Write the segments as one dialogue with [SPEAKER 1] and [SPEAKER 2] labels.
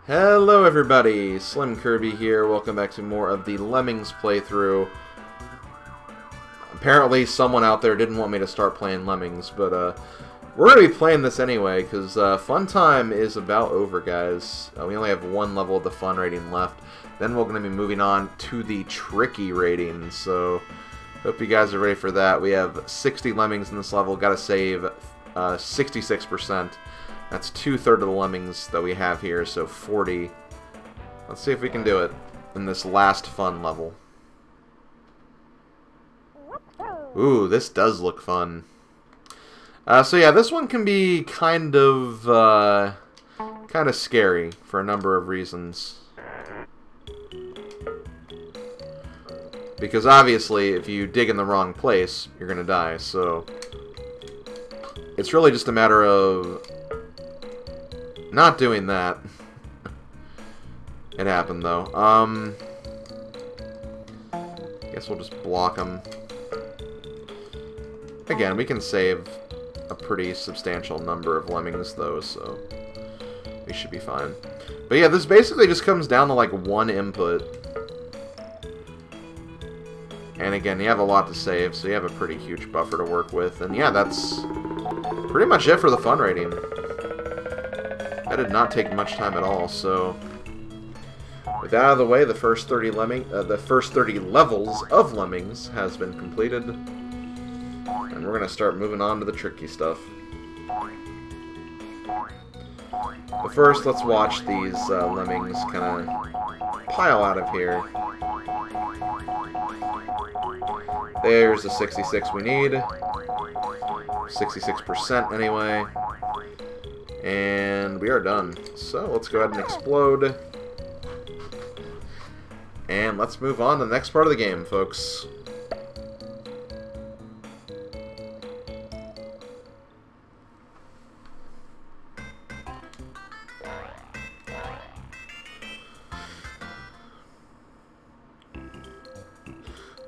[SPEAKER 1] Hello everybody, SlimKirby here. Welcome back to more of the Lemmings playthrough. Apparently someone out there didn't want me to start playing Lemmings, but we're going to be playing this anyway, because fun time is about over, guys. We only have one level of the fun rating left. Then we're going to be moving on to the tricky rating, so hope you guys are ready for that. We have 60 Lemmings in this level, got to save 66%. That's 2/3 of the Lemmings that we have here, so 40. Let's see if we can do it in this last fun level. Ooh, this does look fun. So yeah, this one can be kind of scary for a number of reasons. Because obviously, if you dig in the wrong place, you're gonna die, so it's really just a matter of not doing that. It happened, though. Guess we'll just block them. Again, we can save a pretty substantial number of Lemmings, though, so we should be fine. But yeah, this basically just comes down to, like, one input. And again, you have a lot to save, so you have a pretty huge buffer to work with. And yeah, that's pretty much it for the fun rating. That did not take much time at all, so with that out of the way, the first 30 levels of Lemmings has been completed, and we're gonna start moving on to the tricky stuff. But first, let's watch these Lemmings kind of pile out of here. There's the 66 we need, 66% anyway. And we are done. So let's go ahead and explode. And let's move on to the next part of the game, folks.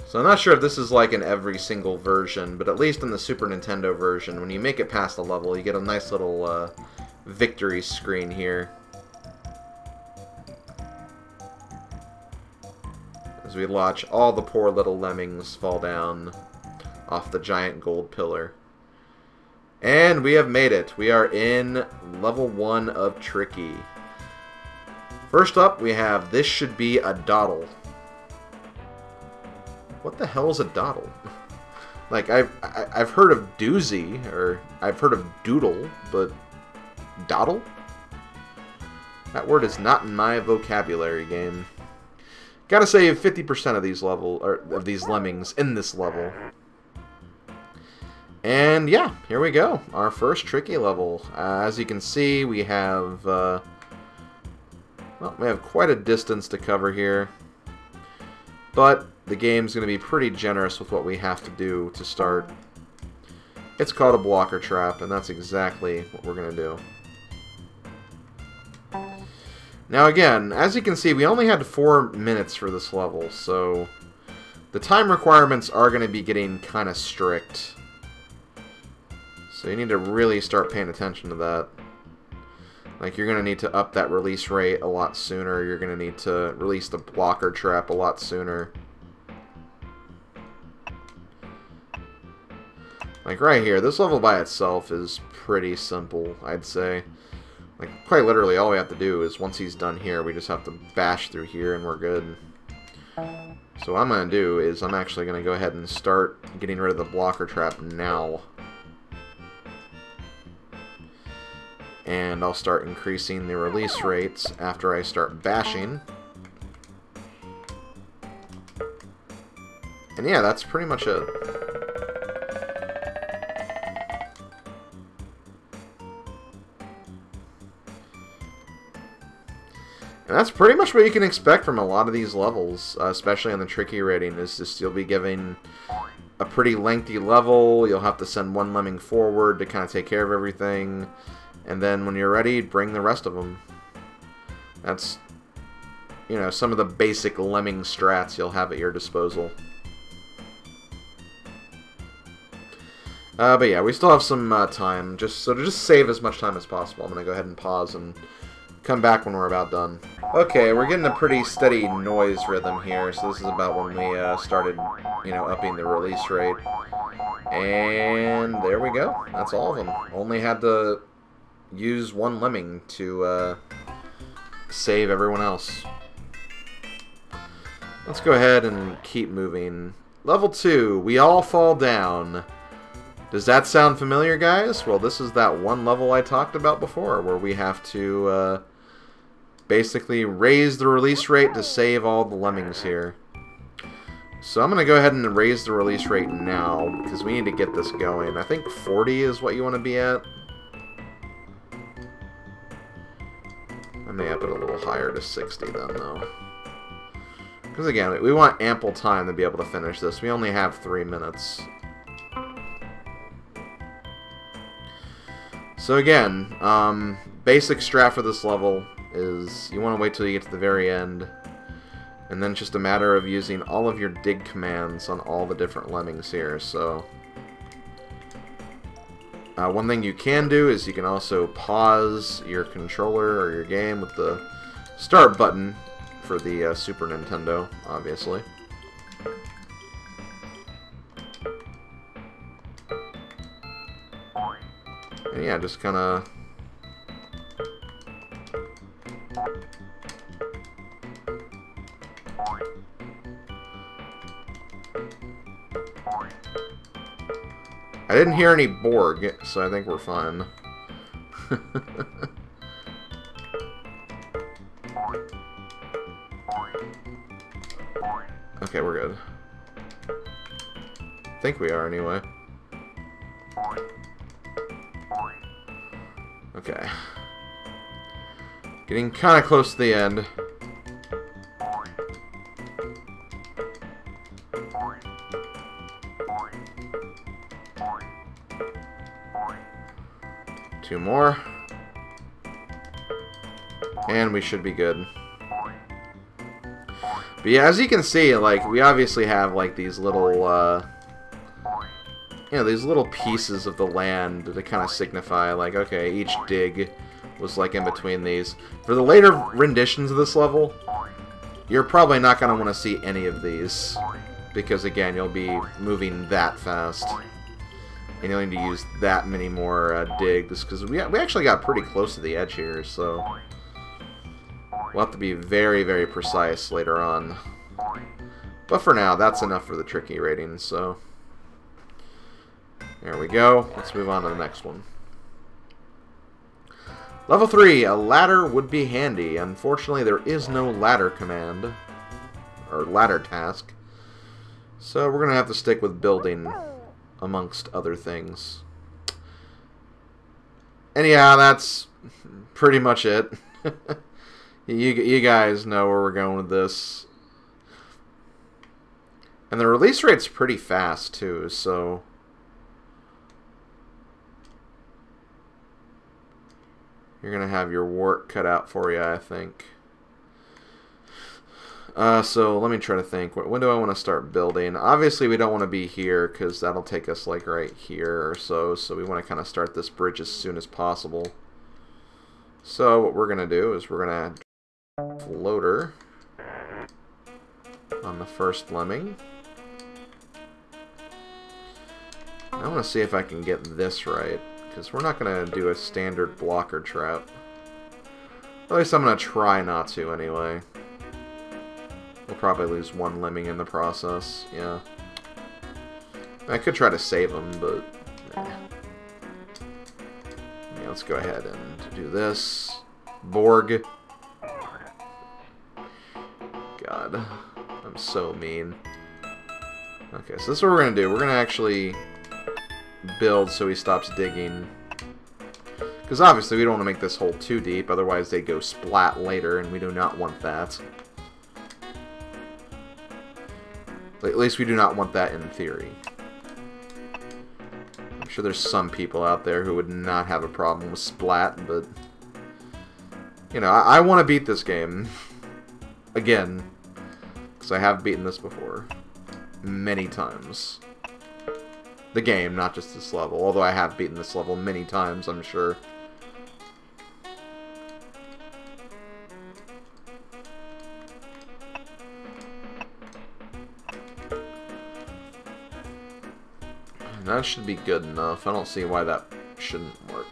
[SPEAKER 1] So I'm not sure if this is like in every single version, but at least in the Super Nintendo version, when you make it past the level, you get a nice little victory screen here. As we watch all the poor little Lemmings fall down off the giant gold pillar. And we have made it. We are in level 1 of Tricky. First up, we have This Should Be a Doddle. What the hell is a doddle? Like, I've heard of doozy, or I've heard of doodle, but doddle? That word is not in my vocabulary game. Gotta save 50% of these these Lemmings in this level. And yeah, here we go. Our first tricky level. As you can see, we have well, we have quite a distance to cover here. But the game's going to be pretty generous with what we have to do to start. It's called a blocker trap, and that's exactly what we're going to do. Now again, as you can see, we only had 4 minutes for this level, so the time requirements are going to be getting kind of strict. So you need to really start paying attention to that. Like, you're going to need to up that release rate a lot sooner. You're going to need to release the blocker trap a lot sooner. Like, right here, this level by itself is pretty simple, I'd say. Like, quite literally, all we have to do is, once he's done here, we just have to bash through here and we're good. So what I'm going to do is, I'm actually going to go ahead and start getting rid of the blocker trap now. And I'll start increasing the release rates after I start bashing. And yeah, that's pretty much it. And that's pretty much what you can expect from a lot of these levels, especially on the tricky rating, is just you'll be given a pretty lengthy level, you'll have to send one Lemming forward to kind of take care of everything, and then when you're ready, bring the rest of them. That's, you know, some of the basic Lemming strats you'll have at your disposal. But yeah, we still have some time, so to just save as much time as possible, I'm going to go ahead and pause and come back when we're about done. Okay, we're getting a pretty steady noise rhythm here, so this is about when we started, you know, upping the release rate. And there we go. That's all of them. Only had to use one lemming to save everyone else. Let's go ahead and keep moving. Level 2, we all fall down. Does that sound familiar, guys? Well, this is that one level I talked about before, where we have to basically raise the release rate to save all the lemmings here. So I'm going to go ahead and raise the release rate now, because we need to get this going. I think 40 is what you want to be at. I may up it a little higher to 60 then, though. Because again, we want ample time to be able to finish this. We only have 3 minutes. So again, basic strat for this level is you want to wait till you get to the very end, and then it's just a matter of using all of your dig commands on all the different lemmings here. So one thing you can do is you can also pause your controller or your game with the start button for the Super Nintendo, obviously. And yeah, just kind of... I didn't hear any Borg, so I think we're fine. Okay, we're good. I think we are, anyway. Okay. Getting kind of close to the end. Two more. And we should be good. But yeah, as you can see, like, we obviously have, like, these little, you know, these little pieces of the land to kind of signify, like, okay, each dig was, like, in between these. For the later renditions of this level, you're probably not going to want to see any of these. Because, again, you'll be moving that fast. And you'll need to use that many more digs, because we actually got pretty close to the edge here, so... We'll have to be very, very precise later on. But for now, that's enough for the tricky rating, so... There we go. Let's move on to the next one. Level 3, a ladder would be handy. Unfortunately, there is no ladder command, or ladder task. So we're going to have to stick with building, amongst other things. And yeah, that's pretty much it. You guys know where we're going with this. And the release rate's pretty fast, too, so... You're going to have your work cut out for you, I think. So let me try to think. When do I want to start building? Obviously, we don't want to be here, because that'll take us, like, right here or so. So we want to kind of start this bridge as soon as possible. So what we're going to do is we're going to floater on the first lemming. I want to see if I can get this right, because we're not going to do a standard blocker trap. At least I'm going to try not to anyway. We'll probably lose one lemming in the process, yeah. I could try to save him, but... Yeah, let's go ahead and do this. Borg. God, I'm so mean. Okay, so this is what we're going to do. We're going to actually build so he stops digging. Because obviously we don't want to make this hole too deep, otherwise they go splat later, and we do not want that. At least we do not want that in theory. I'm sure there's some people out there who would not have a problem with splat, but... You know, I want to beat this game. Again. Because I have beaten this before. Many times. The game, not just this level. Although I have beaten this level many times, I'm sure. That should be good enough. I don't see why that shouldn't work.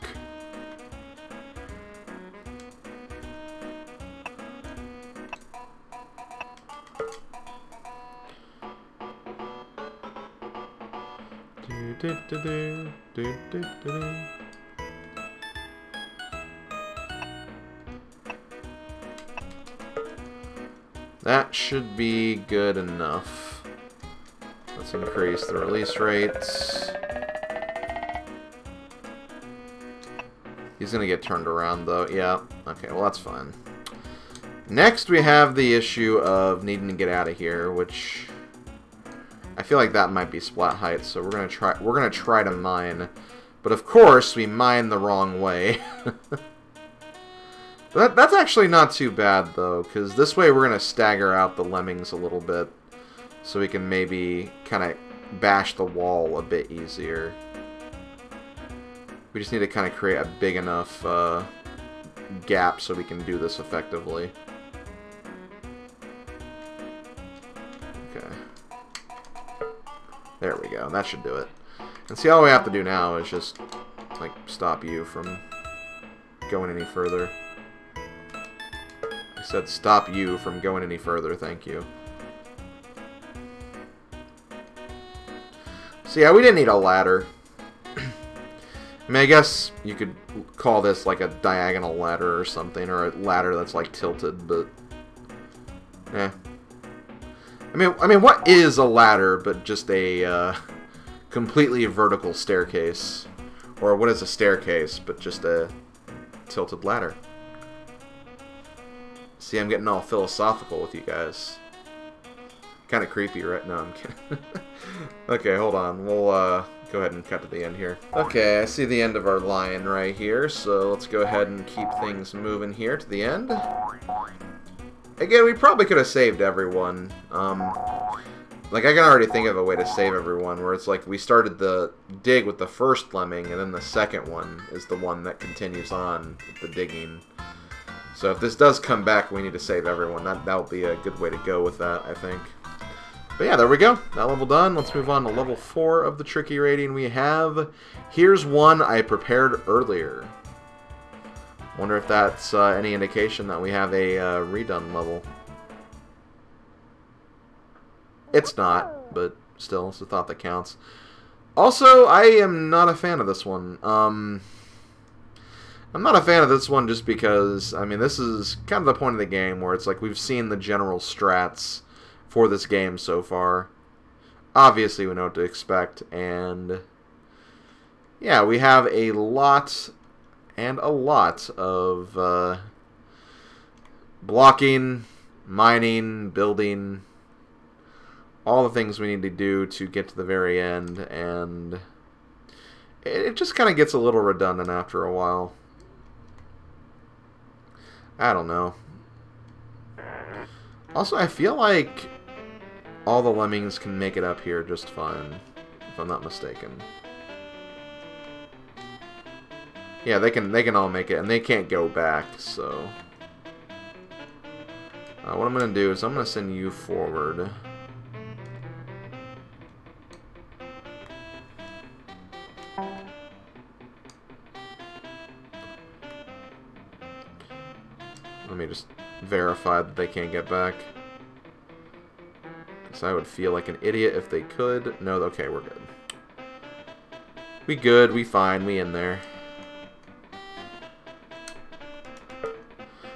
[SPEAKER 1] That should be good enough. Let's increase the release rates. He's gonna get turned around though. Yeah. Okay, well that's fine. Next we have the issue of needing to get out of here, which I feel like that might be splat height, so we're gonna try to mine. But of course we mine the wrong way. That's actually not too bad though, because this way we're gonna stagger out the lemmings a little bit, so we can maybe kind of bash the wall a bit easier. We just need to kind of create a big enough gap so we can do this effectively. Okay. There we go. That should do it. And see, all we have to do now is just, like, stop you from going any further. I said stop you from going any further, thank you. So yeah, we didn't need a ladder. I mean, I guess you could call this like a diagonal ladder or something, or a ladder that's like tilted, but eh. I mean, what is a ladder but just a completely vertical staircase? Or what is a staircase but just a tilted ladder? See, I'm getting all philosophical with you guys. Kind of creepy, right? No, I'm kidding. Okay, hold on. We'll go ahead and cut to the end here. Okay, I see the end of our line right here, so let's go ahead and keep things moving here to the end. Again, we probably could have saved everyone. Like, I can already think of a way to save everyone, where it's like we started the dig with the first lemming, and then the second one is the one that continues on with the digging. So if this does come back, we need to save everyone. That'll be a good way to go with that, I think. But yeah, there we go. That level done. Let's move on to level 4 of the tricky rating we have. Here's one I prepared earlier. Wonder if that's any indication that we have a redone level. It's not, but still, it's a thought that counts. Also, I am not a fan of this one. I'm not a fan of this one just because, I mean, this is kind of the point of the game where it's like we've seen the general strats for this game so far. Obviously, we know what to expect, and yeah, we have a lot of blocking, mining, building, all the things we need to do to get to the very end, and it just kind of gets a little redundant after a while. I don't know. Also, I feel like all the lemmings can make it up here just fine, if I'm not mistaken. Yeah, they can all make it, and they can't go back, so what I'm going to do is I'm going to send you forward. Let me just verify that they can't get back. Because I would feel like an idiot if they could. No, okay, we're good. We good, we fine, we in there.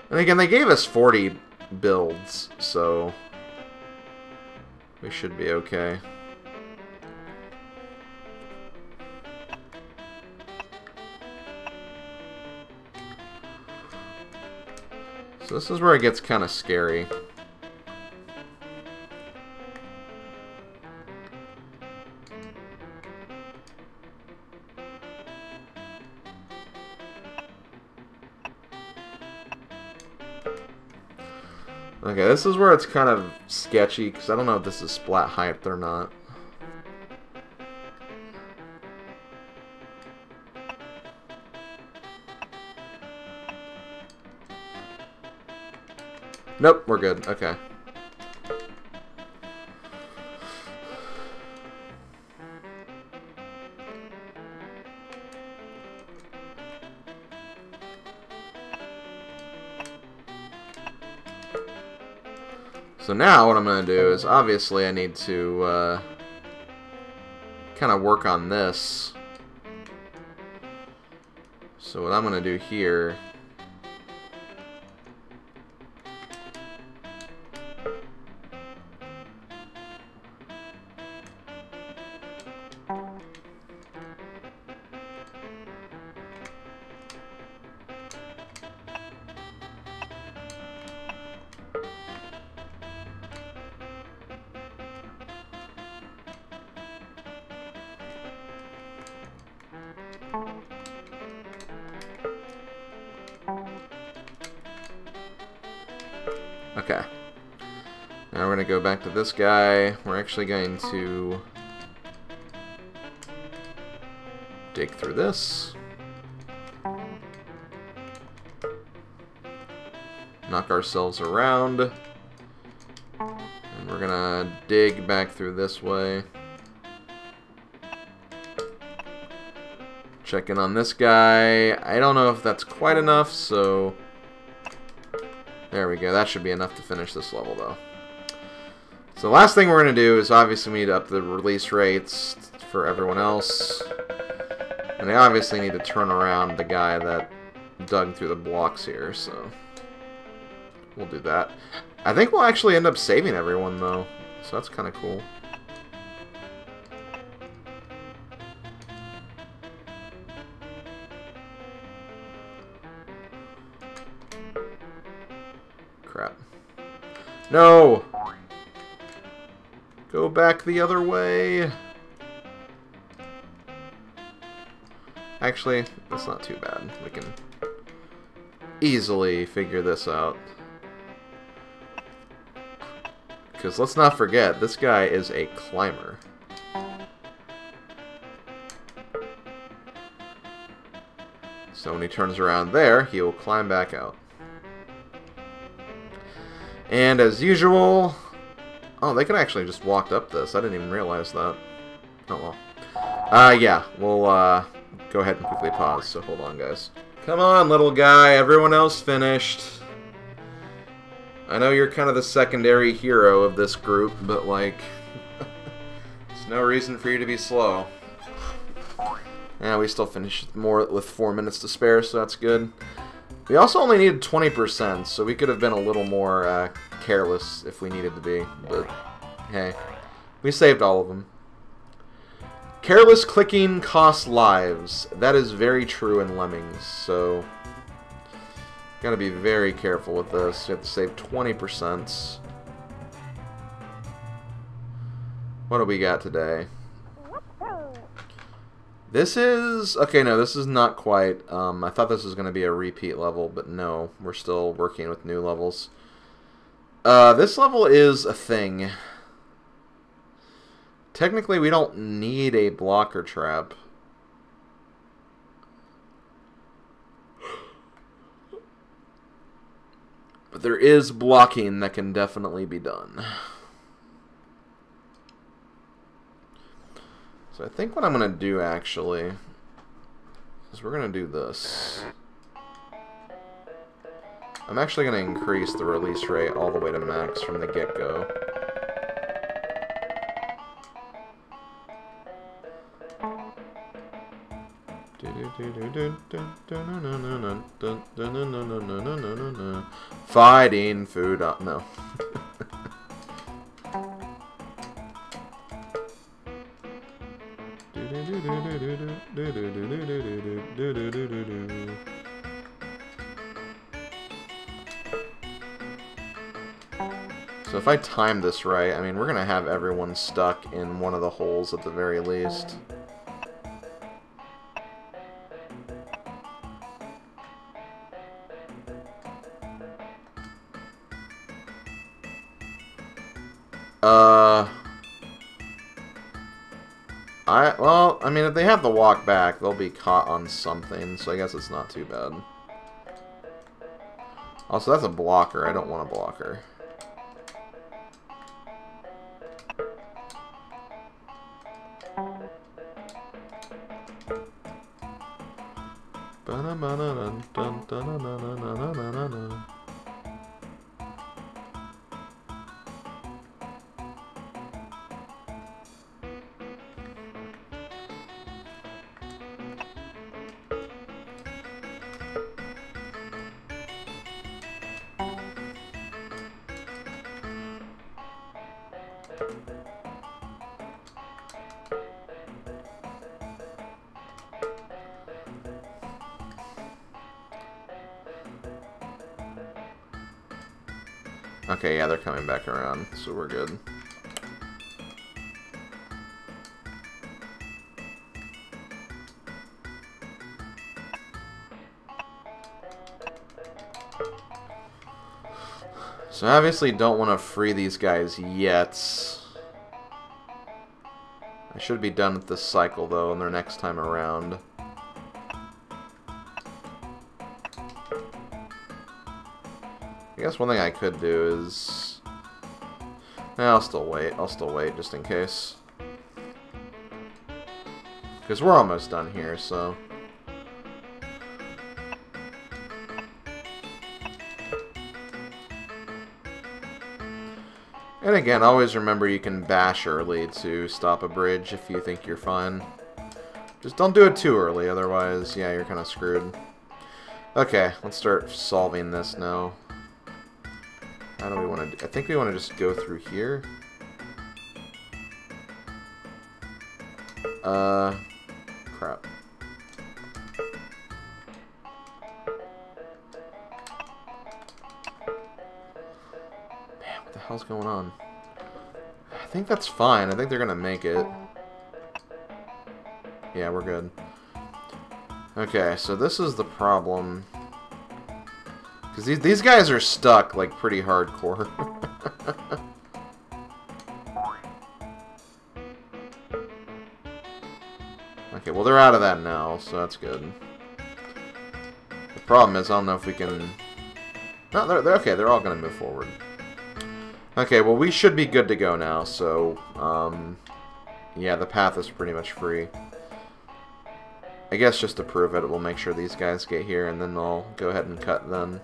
[SPEAKER 1] And again, they gave us 40 builds, so we should be okay. So this is where it gets kind of scary. Okay, this is where it's kind of sketchy, because I don't know if this is splat hyped or not. Nope, we're good. Okay. So now what I'm going to do is, obviously I need to kind of work on this. So what I'm going to do here... Okay. Now we're going to go back to this guy. We're actually going to dig through this. Knock ourselves around. And we're going to dig back through this way. Check in on this guy. I don't know if that's quite enough, so... There we go. That should be enough to finish this level, though. So the last thing we're going to do is obviously we need to up the release rates for everyone else. And I obviously need to turn around the guy that dug through the blocks here, so... We'll do that. I think we'll actually end up saving everyone, though. So that's kind of cool. Crap. No! Go back the other way. Actually, that's not too bad. We can easily figure this out. Because let's not forget, this guy is a climber. So when he turns around there, he will climb back out. And as usual... Oh, they could actually just walked up this. I didn't even realize that. Oh well. Yeah, we'll go ahead and quickly pause, so hold on, guys. Come on, little guy. Everyone else finished. I know you're kind of the secondary hero of this group, but, like... there's no reason for you to be slow. Yeah, we still finished more with 4 minutes to spare, so that's good. We also only needed 20%, so we could have been a little more careless if we needed to be. But, hey, we saved all of them. Careless clicking costs lives. That is very true in Lemmings, so... Gotta be very careful with this. You have to save 20%. What do we got today? This is... Okay, no, this is not quite... I thought this was going to be a repeat level, but no. We're still working with new levels. This level is a thing. Technically, we don't need a blocker trap. But there is blocking that can definitely be done. So I think what I'm going to do, actually, is we're going to do this. I'm actually going to increase the release rate all the way to max from the get-go. Fighting food up. No. So if I time this right, I mean, we're going to have everyone stuck in one of the holes at the very least. Well, I mean, if they have to walk back, they'll be caught on something, so I guess it's not too bad. Also, that's a blocker. I don't want a blocker. Okay, yeah, they're coming back around, so we're good. So obviously don't want to free these guys yet. I should be done with this cycle, though, in their next time around. I guess one thing I could do is... I'll still wait. I'll still wait, just in case. Because we're almost done here, so... And again, always remember you can bash early to stop a bridge if you think you're fine. Just don't do it too early, otherwise, yeah, you're kind of screwed. Okay, let's start solving this now. How do we want to do? I think we want to just go through here. Crap. Man, what the hell's going on? I think that's fine. I think they're gonna make it. Yeah, we're good. Okay, so this is the problem. Because these guys are stuck, like, pretty hardcore. Okay, well, they're out of that now, so that's good. The problem is, I don't know if we can... No, they're okay, they're all going to move forward. Okay, well, we should be good to go now, so... yeah, the path is pretty much free. I guess just to prove it, we'll make sure these guys get here, and then I'll go ahead and cut then.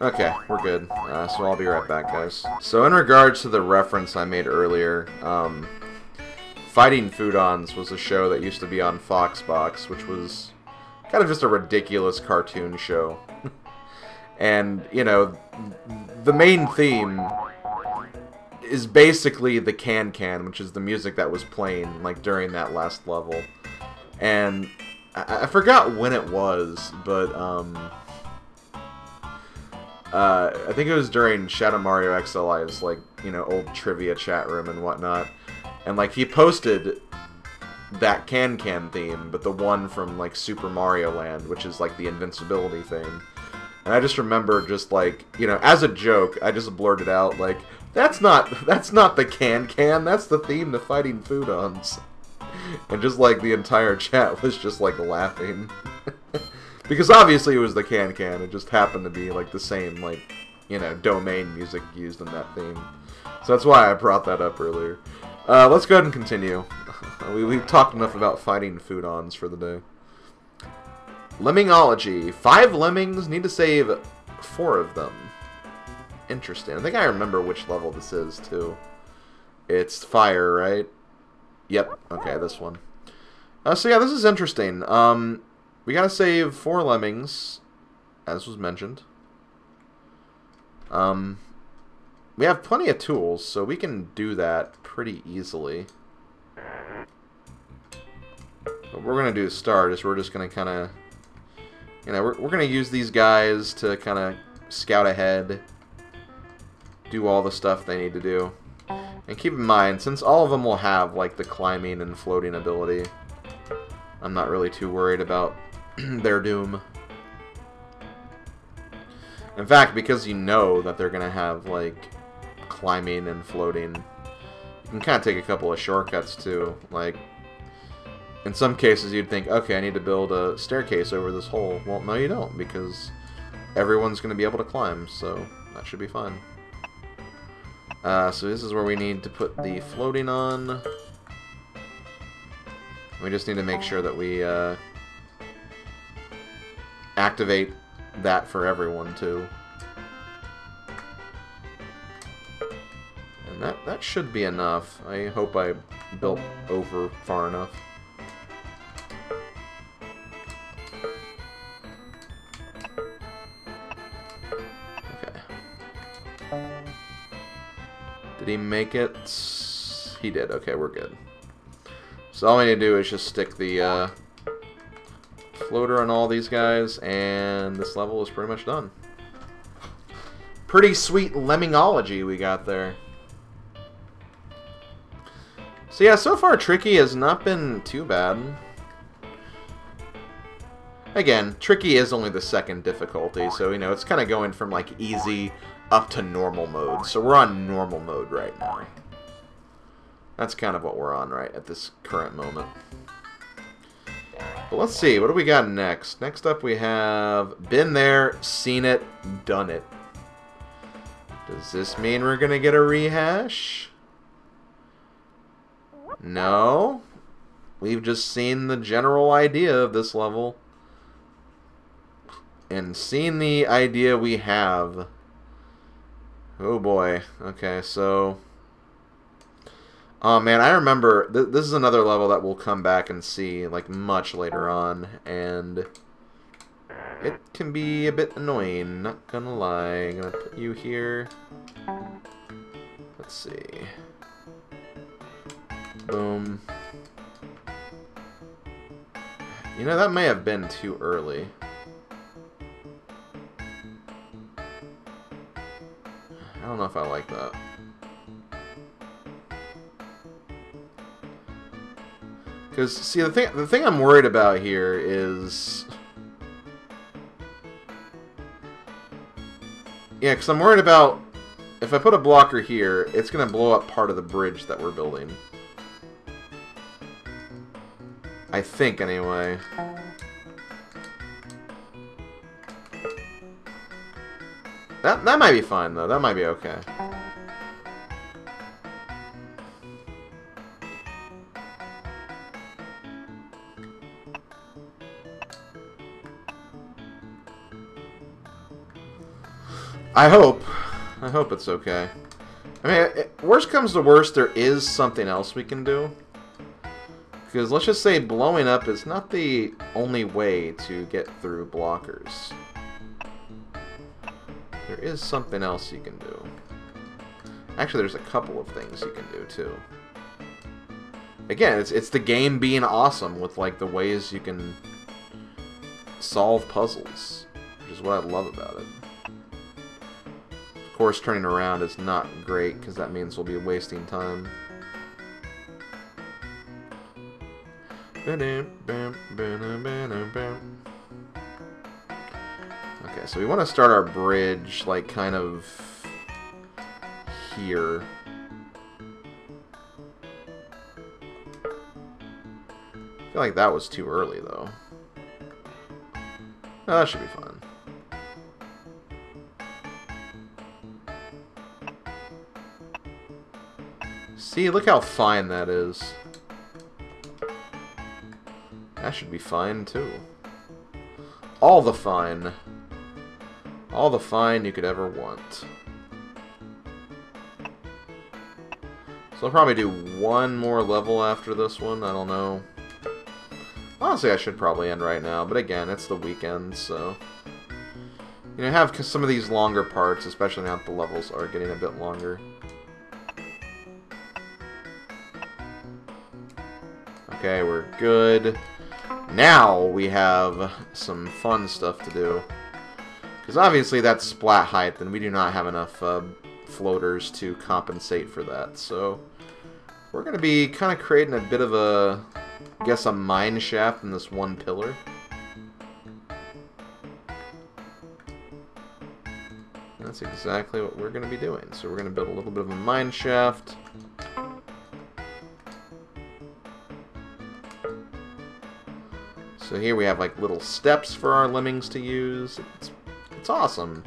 [SPEAKER 1] Okay, we're good. So I'll be right back, guys. So in regards to the reference I made earlier, Fighting Foodons was a show that used to be on Foxbox, which was kind of just a ridiculous cartoon show. And, you know, the main theme is basically the can-can, which is the music that was playing, like, during that last level. And I forgot when it was, but, I think it was during Shadow Mario XLI's, like, you know, old trivia chat room and whatnot. And, like, he posted that can-can theme, but the one from, like, Super Mario Land, which is, like, the invincibility theme. And I just remember just, like, you know, as a joke, I just blurted out, like, that's not the can-can, that's the theme to Fighting Foodons. And just, like, the entire chat was just, like, laughing. Because obviously it was the can-can, it just happened to be, like, the same, like, you know, domain music used in that theme. So that's why I brought that up earlier. Let's go ahead and continue. We've talked enough about Fighting Foodons for the day. Lemmingology. 5 lemmings, need to save 4 of them. Interesting. I think I remember which level this is, too. It's fire, right? Yep. Okay, this one. So yeah, this is interesting. We gotta save 4 lemmings, as was mentioned. We have plenty of tools, so we can do that pretty easily. What we're gonna do to start is we're just gonna kind of, you know, we're gonna use these guys to kind of scout ahead, do all the stuff they need to do. And keep in mind, since all of them will have, like, the climbing and floating ability, I'm not really too worried about their doom. In fact, because you know that they're going to have, like, climbing and floating, you can kind of take a couple of shortcuts, too. Like, in some cases you'd think, okay, I need to build a staircase over this hole. Well, no you don't, because everyone's going to be able to climb, so that should be fine. So this is where we need to put the floating on. We just need to make sure that we activate that for everyone, too. And that should be enough. I hope I built over far enough. Did he make it? He did. Okay, we're good. So all we need to do is just stick the floater on all these guys, and this level is pretty much done. Pretty sweet lemmingology we got there. So yeah, so far Tricky has not been too bad. Again, Tricky is only the second difficulty, so you know, it's kind of going from like easy up to normal mode. So we're on normal mode right now. That's kind of what we're on right at this current moment. But let's see, what do we got next? Next up we have been there, seen it, done it. Does this mean we're gonna get a rehash? No. We've just seen the general idea of this level. And seen the idea we have. Oh boy. Okay, so... Oh man, I remember... This is another level that we'll come back and see, like, much later on. And... it can be a bit annoying, not gonna lie. I'm gonna put you here. Let's see. Boom. You know, that may have been too early. I don't know if I like that. Because, see, the thing I'm worried about here is... Yeah, because I'm worried about... If I put a blocker here, it's going to blow up part of the bridge that we're building. I think, anyway. That might be fine, though. That might be okay. I hope it's okay. I mean, worst comes to worst, there is something else we can do. Because let's just say blowing up is not the only way to get through blockers. There is something else you can do. Actually, there's a couple of things you can do, too. Again, it's the game being awesome with, like, the ways you can solve puzzles. Which is what I love about it. Of course, turning around is not great, because that means we'll be wasting time. Okay, so we want to start our bridge, like, kind of here. I feel like that was too early, though. No, that should be fun. See, look how fine that is. That should be fine, too. All the fine. All the fine you could ever want. So I'll probably do one more level after this one. I don't know. Honestly, I should probably end right now. But again, it's the weekend, so... You know, have some of these longer parts, especially now that the levels are getting a bit longer. Okay, we're good. Now we have some fun stuff to do. Because obviously that's splat height, and we do not have enough floaters to compensate for that. So we're going to be kind of creating a bit of a, I guess, a mine shaft in this one pillar. And that's exactly what we're going to be doing. So we're going to build a little bit of a mine shaft. So here we have like little steps for our lemmings to use. It's awesome.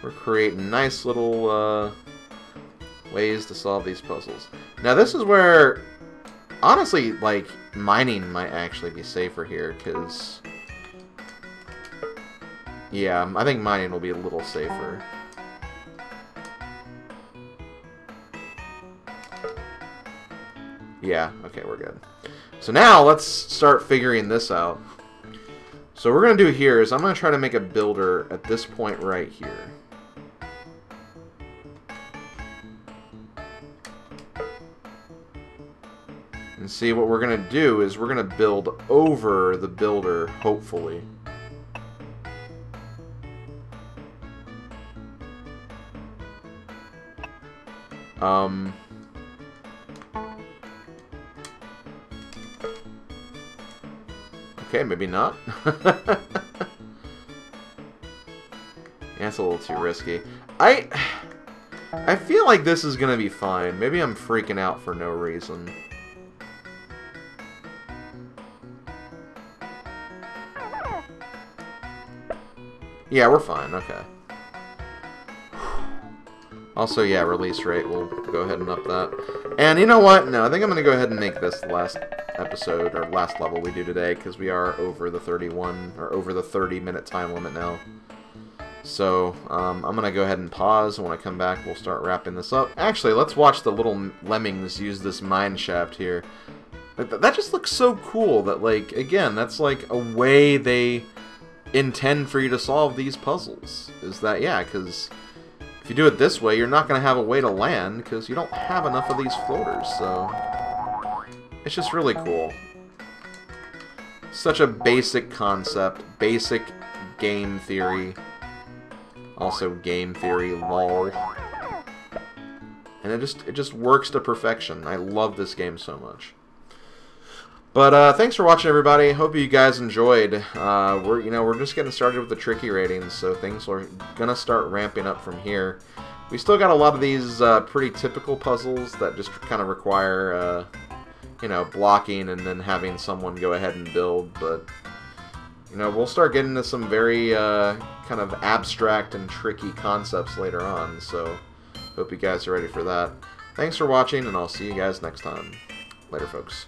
[SPEAKER 1] We're creating nice little ways to solve these puzzles. Now this is where, honestly, like, mining might actually be safer here, because... Yeah, I think mining will be a little safer. Yeah, okay, we're good. So now, let's start figuring this out. So what we're going to do here is I'm going to try to make a builder at this point right here. And see, what we're going to do is we're going to build over the builder, hopefully. Okay, maybe not. Yeah, it's a little too risky. I feel like this is going to be fine. Maybe I'm freaking out for no reason. Yeah, we're fine. Okay. Also, yeah, release rate. We'll go ahead and up that. And you know what? No, I think I'm going to go ahead and make this the last episode, or last level we do today, because we are over the 31, or over the 30-minute time limit now. So, I'm going to go ahead and pause, and when I come back, we'll start wrapping this up. Actually, let's watch the little lemmings use this mine shaft here. That just looks so cool that, like, again, that's like a way they intend for you to solve these puzzles. Is that, yeah, because if you do it this way, you're not going to have a way to land, because you don't have enough of these floaters, so it's just really cool. Such a basic concept, basic game theory. Also game theory, lol. And it just works to perfection. I love this game so much. But thanks for watching, everybody. Hope you guys enjoyed. We're just getting started with the tricky ratings, so things are gonna start ramping up from here. We still got a lot of these pretty typical puzzles that just kind of require blocking and then having someone go ahead and build, but we'll start getting into some very kind of abstract and tricky concepts later on, so hope you guys are ready for that. Thanks for watching, and I'll see you guys next time. Later, folks.